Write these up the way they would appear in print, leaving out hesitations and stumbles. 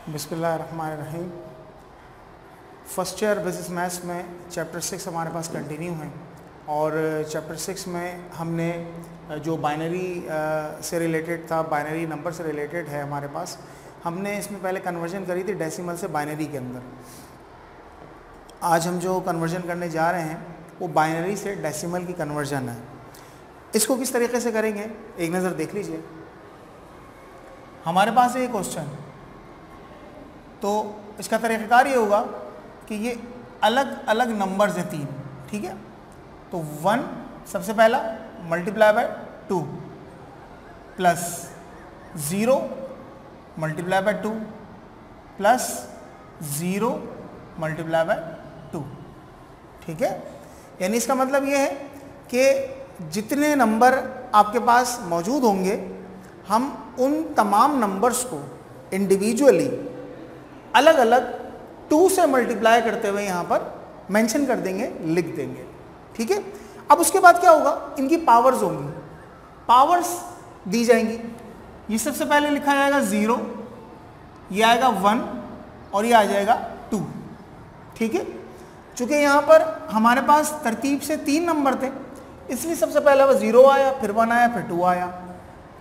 बिस्मिल्लाहिर्रहमानिर्रहीम। First year business maths में chapter 6 हमारे पास कंटिन्यू है और चैप्टर 6 में हमने जो बाइनरी से रिलेटेड था, बाइनरी नंबर से रिलेटेड है हमारे पास, हमने इसमें पहले कन्वर्जन करी थी डेसिमल से बाइनरी के अंदर। आज हम जो कन्वर्जन करने जा रहे हैं वो बाइनरी से डेसिमल की कन्वर्जन है। इसको किस तरीके से करेंगे एक नज़र देख लीजिए। हमारे पास है ये क्वेश्चन, तो इसका तरीक़ाकार ये होगा कि ये अलग अलग नंबर्स हैं तीन, ठीक है। तो 1 सबसे पहला multiply by 2 plus 0 multiply by 2 plus 0 multiply by 2, ठीक है। यानी इसका मतलब ये है कि जितने नंबर आपके पास मौजूद होंगे हम उन तमाम नंबर्स को इंडिविजुअली अलग अलग 2 से मल्टीप्लाई करते हुए यहाँ पर मेंशन कर देंगे, लिख देंगे, ठीक है। अब उसके बाद क्या होगा, इनकी पावर्स होंगी, पावर्स दी जाएंगी। ये सबसे पहले लिखा जाएगा 0, ये आएगा 1 और ये आ जाएगा 2, ठीक है। चूँकि यहाँ पर हमारे पास तरतीब से 3 नंबर थे, इसलिए सबसे पहले वो 0 आया, फिर 1 आया, फिर 2 आया।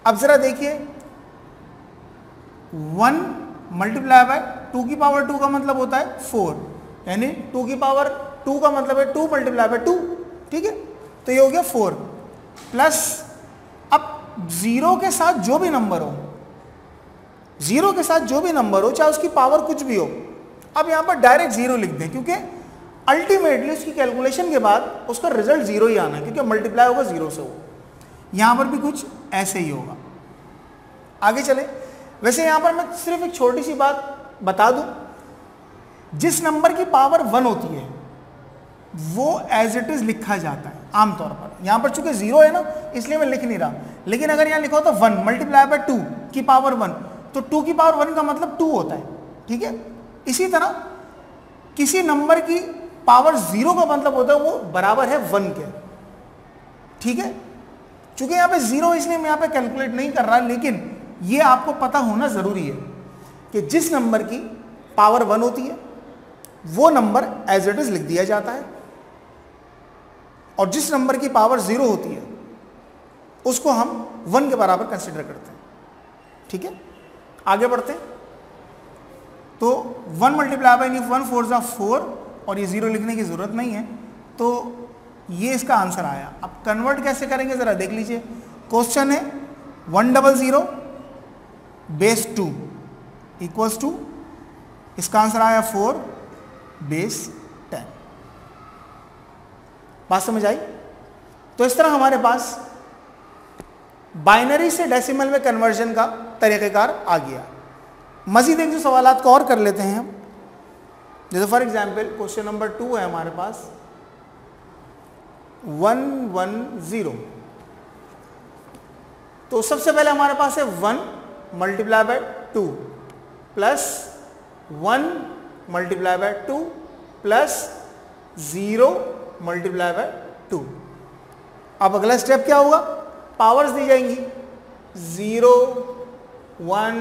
अब ज़रा देखिए, 1 मल्टीप्लाई बाय 2 की पावर 2 का मतलब होता है 4, यानी 2 की पावर 2 का मतलब है 2 मल्टीप्लाई बाय 2, ठीक है। तो ये हो गया 4 प्लस, अब 0 के साथ जो भी नंबर हो, 0 के साथ जो भी नंबर हो, चाहे उसकी पावर कुछ भी हो, अब यहाँ पर डायरेक्ट 0 लिख दें, क्योंकि अल्टीमेटली उसकी कैलकुलेशन के बाद उसका रिजल्ट 0 ही आना है, क्योंकि मल्टीप्लाई होगा 0 से हो। यहाँ पर भी कुछ ऐसे ही होगा। आगे चले। वैसे यहाँ पर मैं सिर्फ एक छोटी सी बात बता दूं, जिस नंबर की पावर 1 होती है वो एज इट इज लिखा जाता है आमतौर पर। यहाँ पर चूंकि 0 है ना, इसलिए मैं लिख नहीं रहा, लेकिन अगर यहाँ लिखा होता 1 मल्टीप्लाई बाय 2 की पावर 1, तो 2 की पावर 1 का मतलब 2 होता है, ठीक है। इसी तरह किसी नंबर की पावर 0 का मतलब होता है वो बराबर है 1 के, ठीक है। चूंकि यहाँ पे 0 इसलिए मैं यहाँ पे कैलकुलेट नहीं कर रहा, लेकिन ये आपको पता होना ज़रूरी है कि जिस नंबर की पावर 1 होती है वो नंबर एज इट इज लिख दिया जाता है, और जिस नंबर की पावर 0 होती है उसको हम 1 के बराबर कंसिडर करते हैं, ठीक है। आगे बढ़ते हैं। तो 1 मल्टीप्लाई बाय 1 4 ज़ा 4, और ये 0 लिखने की ज़रूरत नहीं है, तो ये इसका आंसर आया। अब कन्वर्ट कैसे करेंगे ज़रा देख लीजिए। क्वेश्चन है 100 बेस 2 इक्वल्स टू, इसका आंसर आया 4 बेस 10। बात समझ आई? तो इस तरह हमारे पास बाइनरी से डेसिमल में कन्वर्जन का तरीक़ेकार आ गया। मजीद एक दो सवालात को और कर लेते हैं हम। जैसे फॉर एग्जाम्पल क्वेश्चन नंबर 2 है हमारे पास 110। तो सबसे पहले हमारे पास है 1 multiply by 2 plus 1 multiply by 2 plus 0 multiply by 2। अब अगला स्टेप क्या होगा, पावर्स दी जाएंगी 0 1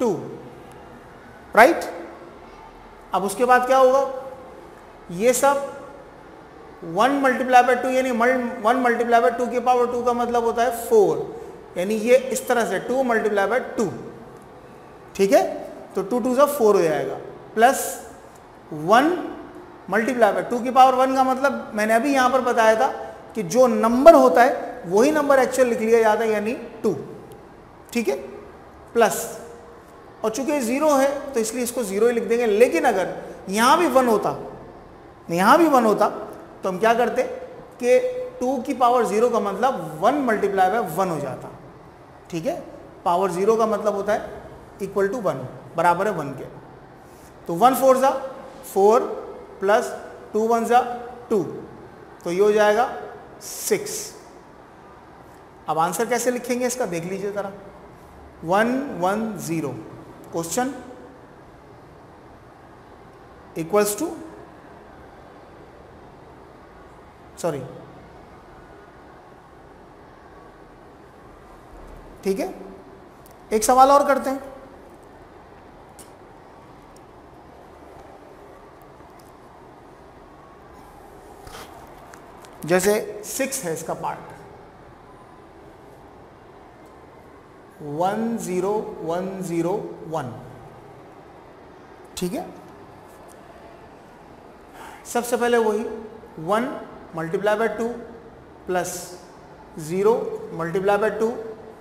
2, राइट। अब उसके बाद क्या होगा, ये सब 1 मल्टीप्लाई बाय 2, यानी 1 मल्टीप्लाई बाय 2 की पावर 2 का मतलब होता है 4, यानी ये इस तरह से 2 मल्टीप्लाई बाय 2, ठीक है। तो 2 2 ज़ा 4 हो जाएगा, प्लस 1 मल्टीप्लाई बाय 2 की पावर 1 का मतलब मैंने अभी यहाँ पर बताया था कि जो नंबर होता है वही नंबर एक्चुअल लिख लिया जाता है, यानी 2, ठीक है। प्लस, और चूंकि 0 है तो इसलिए इसको 0 ही लिख देंगे, लेकिन अगर यहाँ भी 1 होता, यहाँ भी 1 होता तो हम क्या करते कि 2 की पावर 0 का मतलब 1 मल्टीप्लाई बाय 1 हो जाता, ठीक है। पावर 0 का मतलब होता है इक्वल टू 1, बराबर है 1 के। तो 1 4 ज़ा 4 प्लस 2 1 ज़ा 2, तो ये हो जाएगा 6। अब आंसर कैसे लिखेंगे इसका देख लीजिए ज़रा। 110 क्वेश्चन इक्वल्स टू, सॉरी, ठीक है। एक सवाल और करते हैं। जैसे 6 है इसका पार्ट 1 0 1 0 1, ठीक है। सबसे पहले वही 1 multiply by 2 plus 0 multiply by 2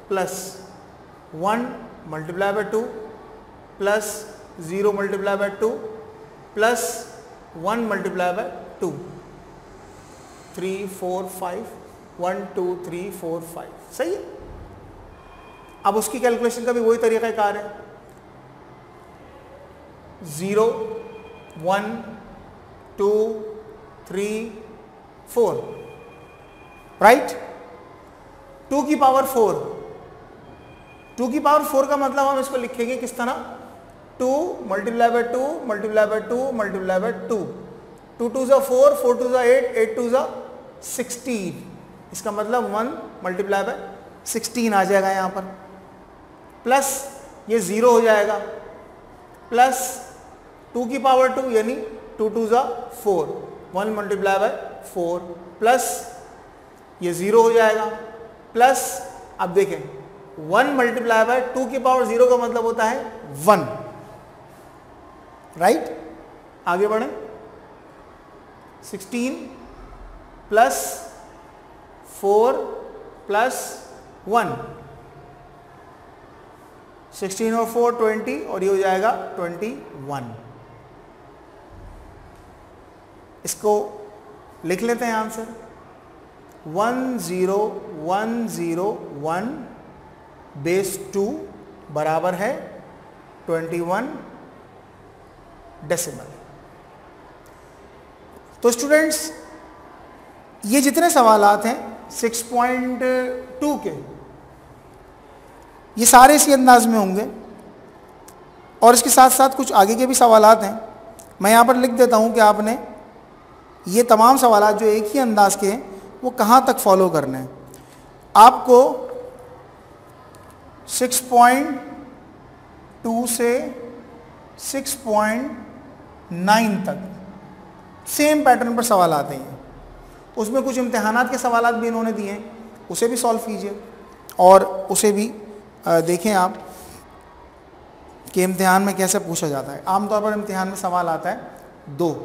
plus 1 multiply by 2 plus 0 multiply by 2 plus 1 multiply by 2, 3 4 5, 1 2 3 4 5, सही है। अब उसकी कैलकुलेशन का भी वही तरीका कार है, 0 1 2 3 4, राइट। 2 की पावर 4, 2 की पावर 4 का मतलब हम इसको लिखेंगे किस तरह, 2 multiply by 2 multiply by 2 multiply by 2, 2 2 ज़ा 4, 4 2 ज़ा 8, 8 2 ज़ा 16, इसका मतलब 1 मल्टीप्लाई बाय 16 आ जाएगा यहाँ पर, प्लस ये 0 हो जाएगा, प्लस 2 की पावर 2 यानी 2 2 ज़ा 4, 1 मल्टीप्लाई बाय 4, प्लस ये 0 हो जाएगा, प्लस अब देखें 1 मल्टीप्लाई बाय 2 की पावर 0 का मतलब होता है 1, राइट। आगे बढ़ें, 16 प्लस 4 प्लस 1, 16 और 4 20 और ये हो जाएगा 21। इसको लिख लेते हैं आंसर, 1 0 1 0 1 बेस 2 बराबर है 21 डेसिमल। तो स्टूडेंट्स ये जितने सवालात हैं 6.2 के, ये सारे इसी अंदाज में होंगे और इसके साथ साथ कुछ आगे के भी सवालात हैं। मैं यहाँ पर लिख देता हूँ कि आपने ये तमाम सवालात जो एक ही अंदाज के हैं वो कहाँ तक फॉलो करने हैं। आपको 6.2 से 6.9 तक सेम पैटर्न पर सवाल आते हैं। उसमें कुछ इम्तिहानात के सवालात भी इन्होंने दिए हैं, उसे भी सॉल्व कीजिए और उसे भी देखें आप कि इम्तिहान में कैसे पूछा जाता है। आमतौर पर इम्तिहान में सवाल आता है 2,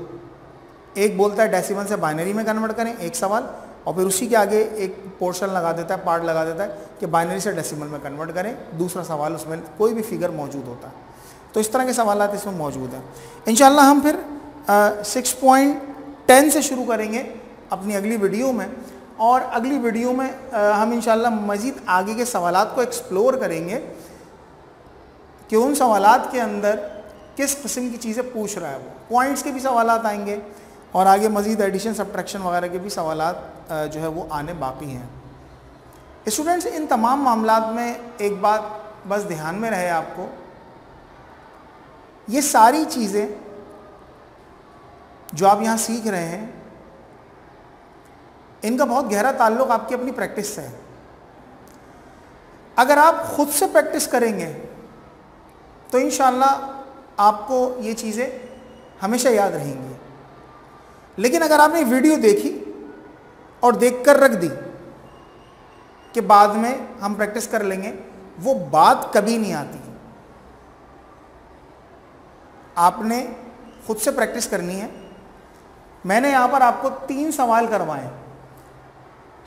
एक बोलता है डेसिमल से बाइनरी में कन्वर्ट करें, एक सवाल, और फिर उसी के आगे एक पोर्शन लगा देता है, पार्ट लगा देता है कि बाइनरी से डेसिमल में कन्वर्ट करें, दूसरा सवाल उसमें कोई भी फिगर मौजूद होता है। तो इस तरह के सवालात इसमें मौजूद हैं। इंशाल्लाह हम फिर 6.10 से शुरू करेंगे अपनी अगली वीडियो में, और अगली वीडियो में हम इंशाल्लाह मज़ीद आगे के सवालात को एक्सप्लोर करेंगे कि उन सवालात के अंदर किस किस्म की चीज़ें पूछ रहा है वो। पॉइंट्स के भी सवालात आएंगे और आगे मज़ीद एडिशन सब्ट्रैक्शन वगैरह के भी सवालात जो है वो आने बाकी हैं। स्टूडेंट्स इन तमाम मामलात में एक बात बस ध्यान में रहे आपको, ये सारी चीज़ें जो आप यहाँ सीख रहे हैं इनका बहुत गहरा ताल्लुक आपकी अपनी प्रैक्टिस से है। अगर आप खुद से प्रैक्टिस करेंगे तो इंशाल्लाह आपको ये चीज़ें हमेशा याद रहेंगी। लेकिन अगर आपने वीडियो देखी और देखकर रख दी कि बाद में हम प्रैक्टिस कर लेंगे, वो बात कभी नहीं आती। आपने खुद से प्रैक्टिस करनी है। मैंने यहाँ पर आपको 3 सवाल करवाए,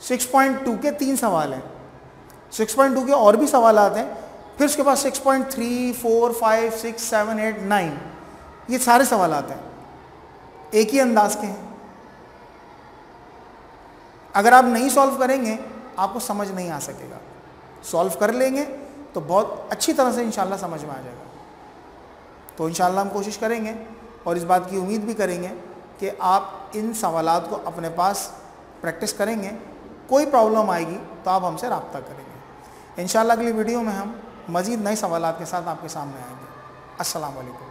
6.2 के 3 सवाल हैं, 6.2 के और भी सवाल आते हैं, फिर उसके बाद 6.3, 4, 5, 6, 7, 8, 9 ये सारे सवाल आते हैं, एक ही अंदाज के हैं। अगर आप नहीं सॉल्व करेंगे आपको समझ नहीं आ सकेगा। सॉल्व कर लेंगे तो बहुत अच्छी तरह से इंशाल्लाह समझ में आ जाएगा। तो इंशाल्लाह हम कोशिश करेंगे और इस बात की उम्मीद भी करेंगे कि आप इन सवालात को अपने पास प्रैक्टिस करेंगे। कोई प्रॉब्लम आएगी तो आप हमसे रब्ता करेंगे। इंशाल्लाह अगली वीडियो में हम मज़ीद नए सवालात के साथ आपके सामने आएंगे। अस्सलाम वालेकुम।